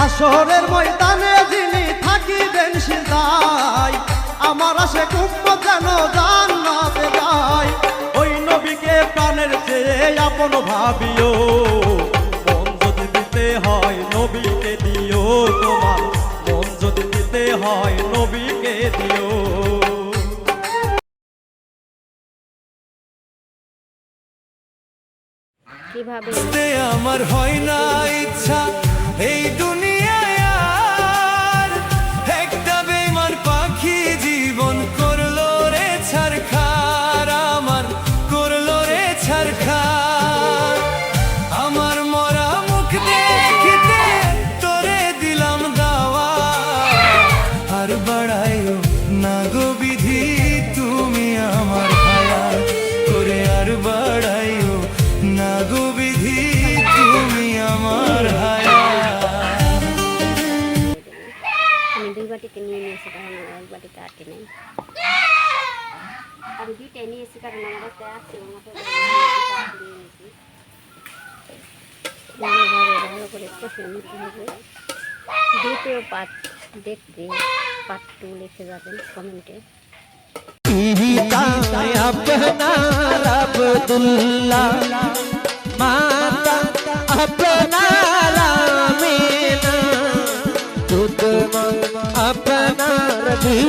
হাসরের ময়দানে যিনি থাকিবেন সিজদায় আমার আশে উম্মত যেন জান্নাতে যায়। ওই নবীকে প্রাণের চেয়ে আপন ভাবিও, মন যদি দিতে হয় নবীকে দিও, তোমার মন যদি দিতে হয় নবীকে দিও। কিভাবে আমার হয় না ইচ্ছা এই দুনিয়ায় আর, একটা বেঈমান পাখি জীবন করলো রে ছারখার, আমার করলো রে ছারখার। আমার মরা মুখ দেখিতে তোরে দিলাম দাওয়া, আর বাড়াইও না গো বিধি তুমি আমার ভায়া করে, আর বাড়াইও না গো বিধি তুমি আমার হায়া। আমি 2 বাটিতে নিয়ে নিয়েছি, কারণ আমার 1 বাটিতে আটে নেই। আমি 2টাই নিয়েছি কারণ আমার একটা আছে, নিয়ে নিয়েছি। ভালো করে কষে নিতে হবে। দ্বিতীয় পার্ট দেখতে পার্ট 2 লিখে যাবেন কমেন্টে। अपना अब्दुल्ला माता अपना रामीना, दूध अपना रबी